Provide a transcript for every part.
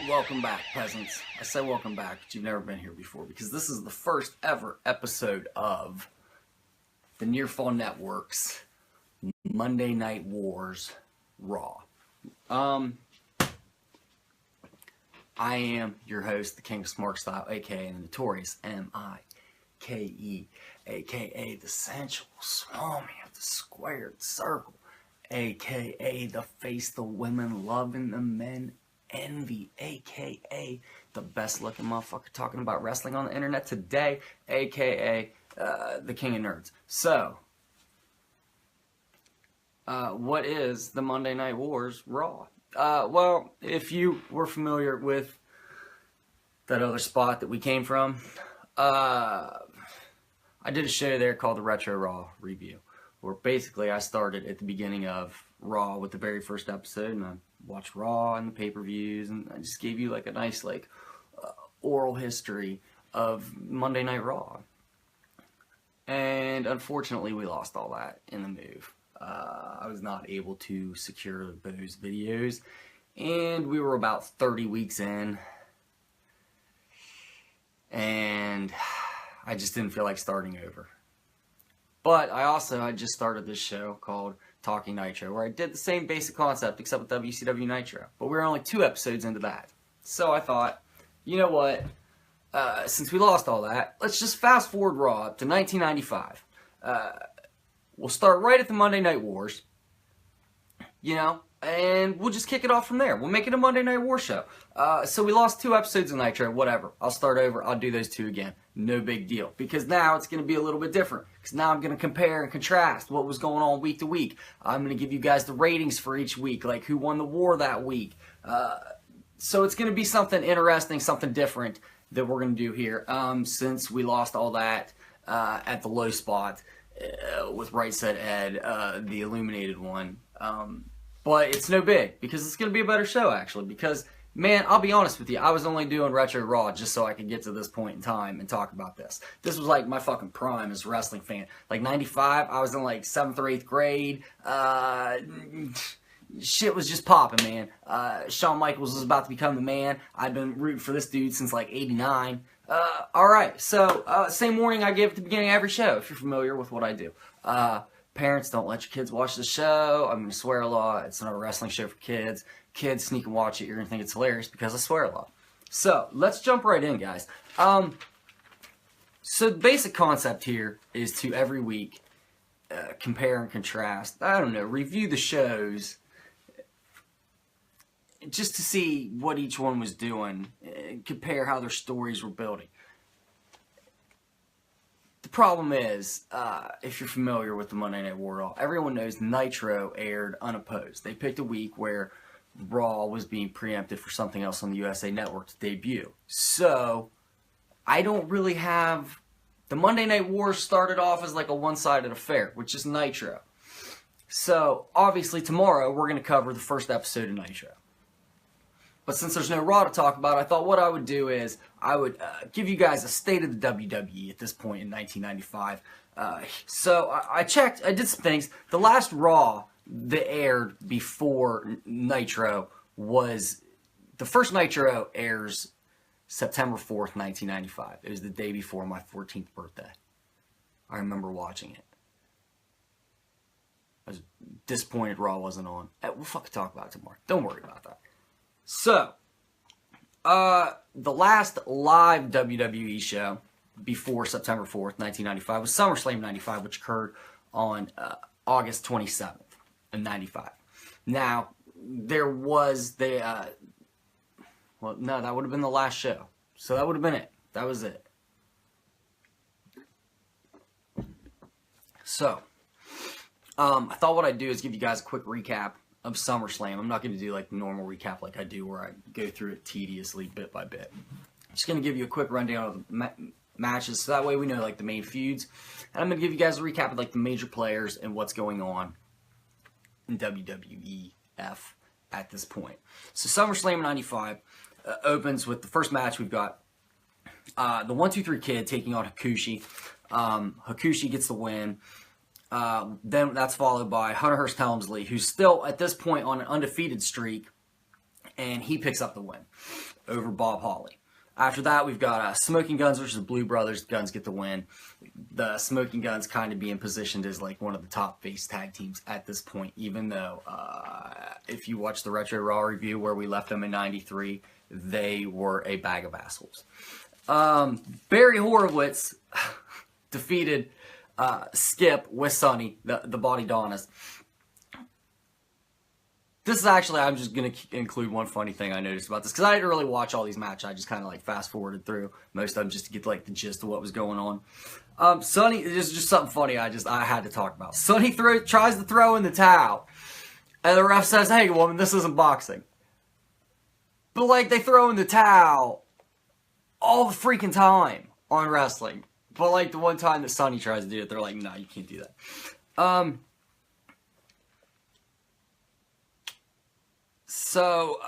Welcome back, peasants. I say welcome back, but you've never been here before because this is the first ever episode of the Near Fall Network's Monday Night Wars Raw. I am your host, the King of Smart Style, aka the Notorious M-I-K-E, aka the Sensual Swami of the Squared Circle, aka the face the women love and the men envy, aka the best looking motherfucker talking about wrestling on the internet today, aka the King of Nerds. So, what is the Monday Night Wars Raw? Well, if you were familiar with that other spot that we came from, I did a show there called the Retro Raw Review, where basically I started at the beginning of Raw with the very first episode, and I watched Raw and the pay-per-views, and I just gave you like a nice oral history of Monday Night Raw. And unfortunately, we lost all that in the move. I was not able to secure those videos, and we were about 30 weeks in, and I just didn't feel like starting over. But I just started this show called Talking Nitro, where I did the same basic concept except with WCW Nitro. But we were only 2 episodes into that. So I thought, you know what? Since we lost all that, let's just fast forward Raw up to 1995. We'll start right at the Monday Night Wars, and we'll just kick it off from there. We'll make it a Monday Night War show. So we lost 2 episodes of Nitro, whatever. I'll start over. I'll do those 2 again. No big deal. Because now it's going to be a little bit different. Because now I'm going to compare and contrast what was going on week to week. I'm going to give you guys the ratings for each week, like who won the war that week. So it's going to be something interesting, something different that we're going to do here. Since we lost all that at the low spot with Right Said Ed, the Illuminated one. But it's no big, because it's going to be a better show, actually. Because, man, I'll be honest with you, I was only doing Retro Raw just so I could get to this point in time and talk about this. This was like my fucking prime as a wrestling fan. Like 95, I was in like 7th or 8th grade. Shit was just popping, man. Shawn Michaels was about to become the man. I've been rooting for this dude since like 89. Alright, so same warning I gave at the beginning of every show, if you're familiar with what I do. Parents, don't let your kids watch the show. I'm going to swear a lot. It's not a wrestling show for kids. Kids, sneak and watch it. You're going to think it's hilarious because I swear a lot. So, let's jump right in, guys. So, the basic concept here is to every week compare and contrast. I don't know, review the shows just to see what each one was doing, compare how their stories were building. The problem is, if you're familiar with the Monday Night War Raw, everyone knows Nitro aired unopposed. They picked a week where Raw was being preempted for something else on the USA Network to debut. So, I don't really have... The Monday Night War started off as like a one-sided affair, which is Nitro. So, obviously tomorrow we're going to cover the first episode of Nitro. But since there's no Raw to talk about, I thought what I would do is I would give you guys a state of the WWE at this point in 1995. So I checked, I did some things. The last Raw that aired before Nitro was, the first Nitro airs September 4th, 1995. It was the day before my 14th birthday. I remember watching it. I was disappointed Raw wasn't on. We'll fucking talk about it tomorrow. Don't worry about that. So, the last live WWE show before September 4th, 1995 was SummerSlam 95, which occurred on August 27th of 95. Now, there was the, well, no, that would have been the last show. So that would have been it. That was it. So, I thought what I'd do is give you guys a quick recap of SummerSlam. I'm not going to do like the normal recap like I do where I go through it tediously bit by bit. I'm just going to give you a quick rundown of the matches so that way we know like the main feuds. And I'm going to give you guys a recap of like the major players and what's going on in WWEF at this point. So SummerSlam 95 opens with the first match. We've got the 1-2-3 Kid taking on Hakushi. Hakushi gets the win. Then that's followed by Hunter Hearst Helmsley, who's still at this point on an undefeated streak and he picks up the win over Bob Holly. After that, we've got Smoking Guns versus the Blue Brothers. Guns get the win. The Smoking Guns kind of being positioned as like one of the top face tag teams at this point, even though if you watch the Retro Raw review where we left them in '93, they were a bag of assholes. Barry Horowitz defeated Skip with Sonny, the Body Donnas. This is actually, I'm just going to include one funny thing I noticed about this, because I didn't really watch all these matches. I just kind of like fast forwarded through most of them just to get like the gist of what was going on. Sonny, this is just something funny I had to talk about. Sonny tries to throw in the towel, and the ref says, "Hey woman, this isn't boxing." But like, they throw in the towel all the freaking time on wrestling. But like the one time that Sonny tries to do it, they're like, "No, you can't do that." So,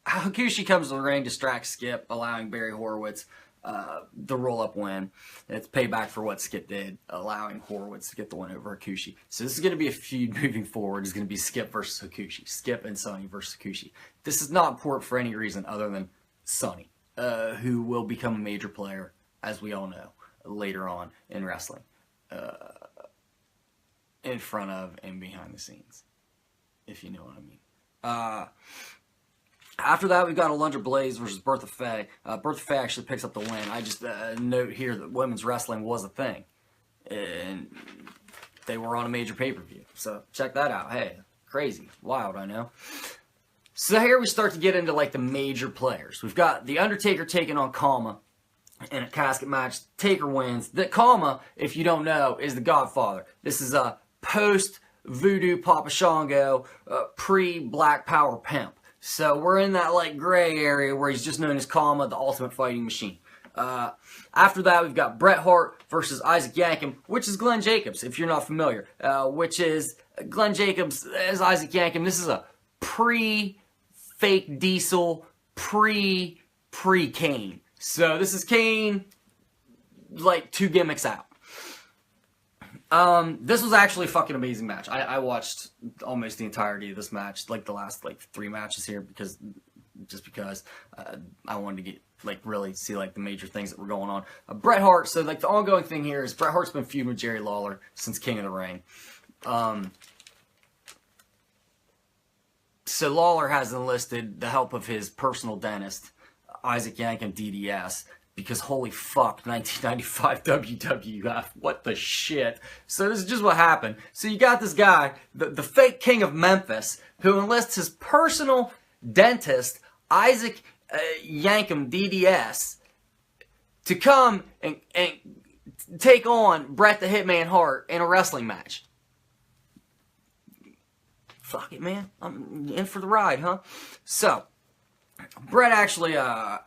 Hakushi comes to the ring, distracts Skip, allowing Barry Horowitz the roll-up win. It's payback for what Skip did, allowing Horowitz to get the win over Hakushi. So this is going to be a feud moving forward. It's going to be Skip versus Hakushi. Skip and Sonny versus Hakushi. This is not important for any reason other than Sonny, who will become a major player, as we all know, later on in wrestling. In front of and behind the scenes, if you know what I mean. After that, we've got Alundra Blaze versus Bertha Faye. Bertha Faye actually picks up the win. I just note here that women's wrestling was a thing, and they were on a major pay-per-view. So check that out. Hey, crazy, wild, I know. So here we start to get into like the major players. We've got The Undertaker taking on Kama in a casket match. Taker wins. The Kama, if you don't know, is the Godfather. This is a post Voodoo Papa Shango, pre-Black Power Pimp. So we're in that like gray area where he's just known as Kama, the Ultimate Fighting Machine. After that, we've got Bret Hart versus Isaac Yankem, which is Glenn Jacobs, if you're not familiar. Which is Glenn Jacobs as Isaac Yankem. This is a pre-fake Diesel, pre-Kane. So this is Kane, like 2 gimmicks out. This was actually a fucking amazing match. I watched almost the entirety of this match, like the last like 3 matches here, because I wanted to get like really see like the major things that were going on. Bret Hart. So like the ongoing thing here is Bret Hart's been feuding with Jerry Lawler since King of the Ring. So Lawler has enlisted the help of his personal dentist, Isaac Yankem DDS. Because holy fuck, 1995 WWF, what the shit. So this is just what happened. So you got this guy, the fake king of Memphis, who enlists his personal dentist, Isaac Yankem DDS, to come and take on Bret the Hitman Hart in a wrestling match. Fuck it, man. I'm in for the ride, huh? So, Bret actually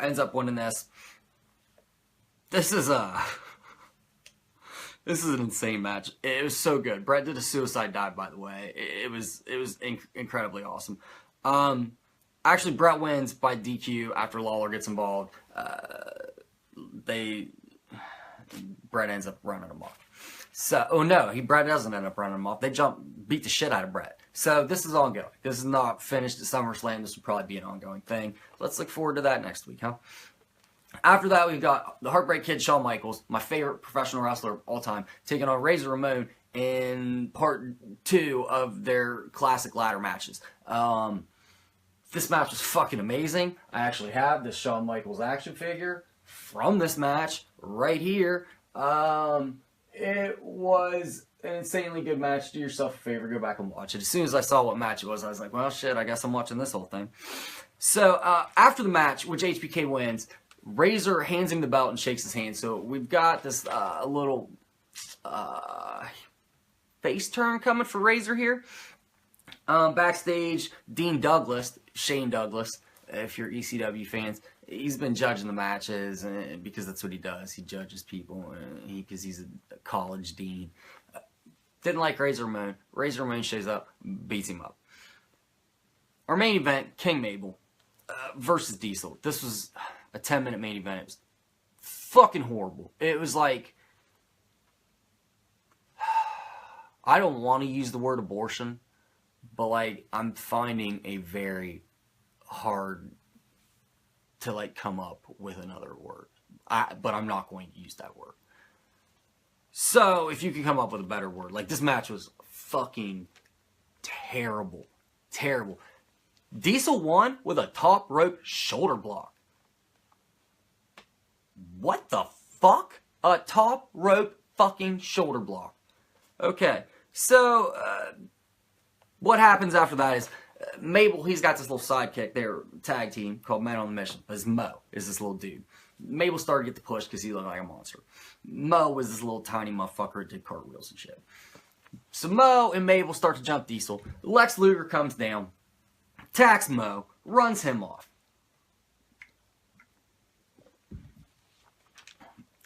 ends up winning this. This is an insane match. It was so good. Bret did a suicide dive, by the way. It was incredibly awesome. Actually, Bret wins by DQ after Lawler gets involved. Bret ends up running him off. So, Bret doesn't end up running him off. They beat the shit out of Bret. So this is ongoing. This is not finished at SummerSlam. This will probably be an ongoing thing. Let's look forward to that next week, huh? After that, we've got the Heartbreak Kid, Shawn Michaels, my favorite professional wrestler of all time, taking on Razor Ramon in part 2 of their classic ladder matches. This match was fucking amazing. I actually have this Shawn Michaels action figure from this match right here. It was an insanely good match. Do yourself a favor, go back and watch it. As soon as I saw what match it was, I was like, well, shit, I guess I'm watching this whole thing. So, after the match, which HBK wins, Razor hands him the belt and shakes his hand. So we've got this little face turn coming for Razor here. Backstage, Shane Douglas, if you're ECW fans, he's been judging the matches because that's what he does. He judges people because he's a college dean. Didn't like Razor Ramon. Razor Ramon shows up, beats him up. Our main event, King Mabel versus Diesel. This was a 10-minute main event. It was fucking horrible. It was like, I don't want to use the word abortion, but like, I'm finding a very hard to like come up with another word. But I'm not going to use that word. So if you can come up with a better word, like this match was fucking terrible. Terrible. Diesel won with a top rope shoulder block. What the fuck? A top rope fucking shoulder block. Okay, so what happens after that is Mabel, he's got this little sidekick, their tag team called Men on the Mission. But Mo is this little dude. Mabel started to get the push because he looked like a monster. Mo was this little tiny motherfucker who did cartwheels and shit. So Mo and Mabel start to jump Diesel. Lex Luger comes down, attacks Mo, runs him off.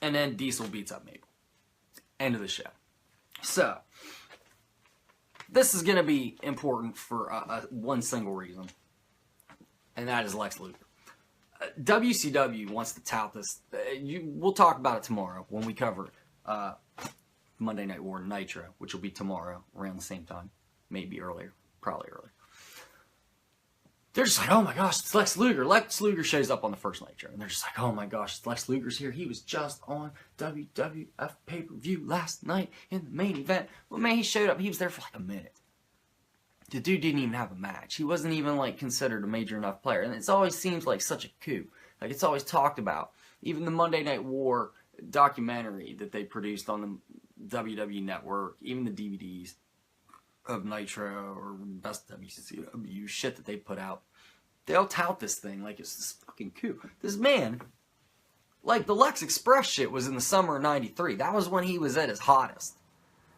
And then Diesel beats up Mabel. End of the show. So, this is going to be important for one single reason. And that is Lex Luger. WCW wants to tout this. We'll talk about it tomorrow when we cover Monday Night War Nitro, which will be tomorrow around the same time. Maybe earlier. Probably earlier. They're just like, oh my gosh, it's Lex Luger. Lex Luger shows up on the first Nitro. And they're just like, oh my gosh, it's Lex Luger's here. He was just on WWF pay-per-view last night in the main event. Well, man, he showed up. He was there for like a minute. The dude didn't even have a match. He wasn't even like considered a major enough player. And it always seems like such a coup. Like it's always talked about. Even the Monday Night War documentary that they produced on the WWE Network, even the DVDs of Nitro or best WCW shit that they put out, they'll tout this thing like it's this fucking coup. This man, like the Lex Express shit was in the summer of '93. That was when he was at his hottest.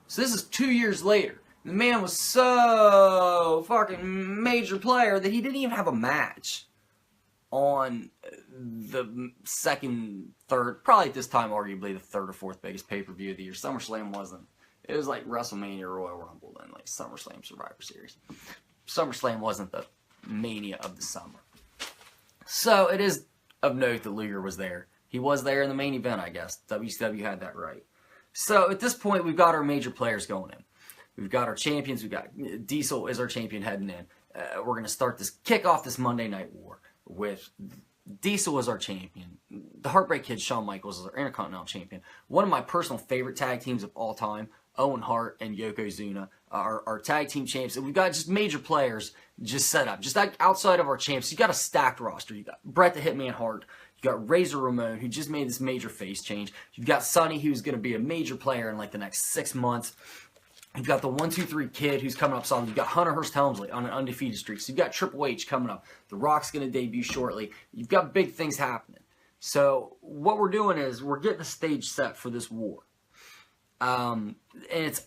So this is 2 years later. The man was so fucking major player that he didn't even have a match on the second, third, probably at this time arguably the third or fourth biggest pay-per-view of the year. SummerSlam wasn't. It was like WrestleMania, Royal Rumble, and like SummerSlam Survivor Series. SummerSlam wasn't the mania of the summer. So it is of note that Luger was there. He was there in the main event, I guess. WCW had that right. So at this point, we've got our major players going in. We've got our champions. We've got Diesel is our champion heading in. We're going to kick off this Monday Night War with Diesel as our champion. The Heartbreak Kid, Shawn Michaels, is our Intercontinental Champion. One of my personal favorite tag teams of all time, Owen Hart and Yokozuna, are tag team champs. And we've got just major players just set up. Just like outside of our champs, you got a stacked roster. You got Bret the Hitman Hart. You got Razor Ramon, who just made this major face change. You've got Sonny, who's going to be a major player in like the next 6 months. You've got the 1-2-3 Kid, who's coming up solid. You've got Hunter Hearst Helmsley on an undefeated streak. So you've got Triple H coming up. The Rock's going to debut shortly. You've got big things happening. So what we're doing is we're getting the stage set for this war. And it's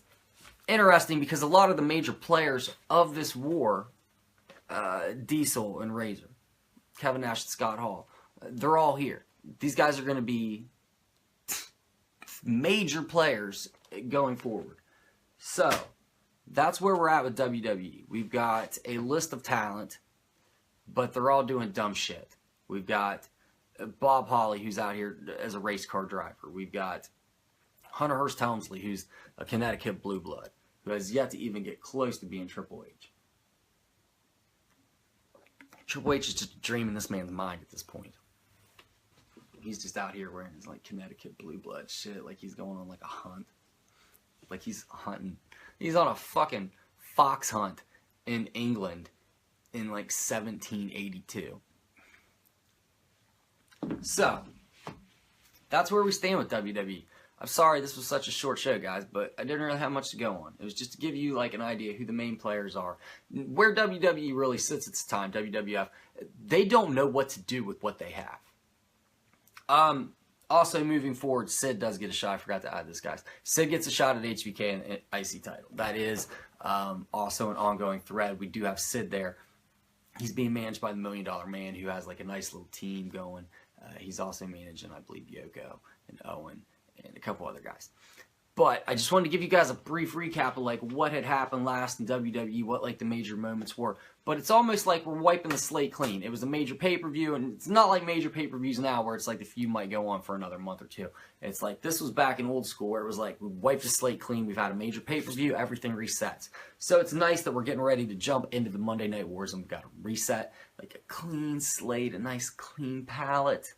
interesting because a lot of the major players of this war, Diesel and Razor, Kevin Nash and Scott Hall, they're all here. These guys are going to be major players going forward. So, that's where we're at with WWE. We've got a list of talent, but they're all doing dumb shit. We've got Bob Holly, who's out here as a race car driver. We've got Hunter Hearst Helmsley, who's a Connecticut blue blood, who has yet to even get close to being Triple H. Triple H is just a dream in this man's mind at this point. He's just out here wearing his like Connecticut blue blood shit, like he's going on like a hunt. Like he's hunting. He's on a fucking fox hunt in England in like 1782. So, that's where we stand with WWE. I'm sorry this was such a short show, guys, but I didn't really have much to go on. It was just to give you like an idea who the main players are. Where WWE really sits at this time, WWF, they don't know what to do with what they have. Also, moving forward, Sid does get a shot. I forgot to add this, guys. Sid gets a shot at HBK and an IC title. That is also an ongoing thread. We do have Sid there. He's being managed by the $1 Million Man, who has like a nice little team going. He's also managing, I believe, Yoko and Owen and a couple other guys. But I just wanted to give you guys a brief recap of like what had happened last in WWE, what like the major moments were. But it's almost like we're wiping the slate clean. It was a major pay-per-view, and it's not like major pay-per-views now where it's like the feud might go on for another month or two. It's like this was back in old school where it was like we wiped the slate clean, we've had a major pay-per-view, everything resets. So it's nice that we're getting ready to jump into the Monday Night Wars and we've got a reset, like a clean slate, a nice clean palette,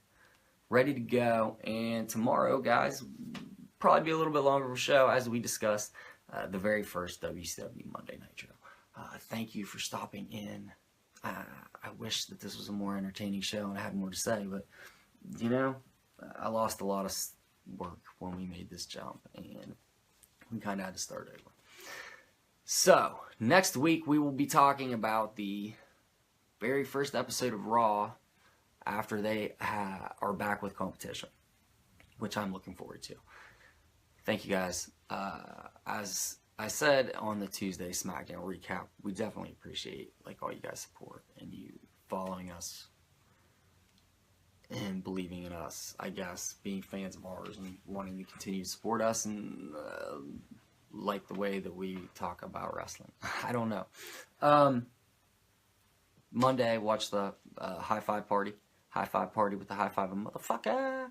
ready to go. And tomorrow, guys, probably be a little bit longer of a show as we discussed the very first WCW Monday Nitro. Thank you for stopping in. I wish that this was a more entertaining show and I had more to say, but you know, I lost a lot of work when we made this jump and we kind of had to start over. So next week we will be talking about the very first episode of Raw after they are back with competition, which I'm looking forward to. Thank you guys. As I said on the Tuesday SmackDown recap, we definitely appreciate like all you guys' support and you following us and believing in us, I guess, being fans of ours and wanting to continue to support us and like the way that we talk about wrestling. I don't know. Monday, watch the High Five Party. High Five Party with the High Five motherfucker.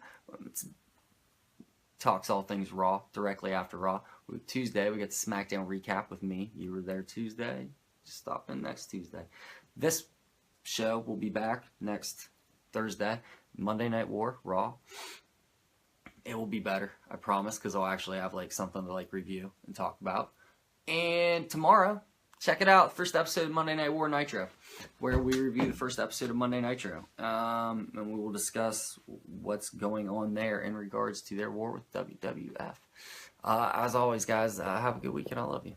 Talks all things Raw directly after Raw. Tuesday, we got the SmackDown recap with me. You were there Tuesday. Just stop in next Tuesday. This show will be back next Thursday. Monday Night War, Raw. It will be better, I promise, because I'll actually have like something to like review and talk about. And tomorrow, check it out, first episode of Monday Night War Nitro, where we review the first episode of Monday Nitro. And we will discuss what's going on there in regards to their war with WWF. As always, guys, have a good weekend. I love you.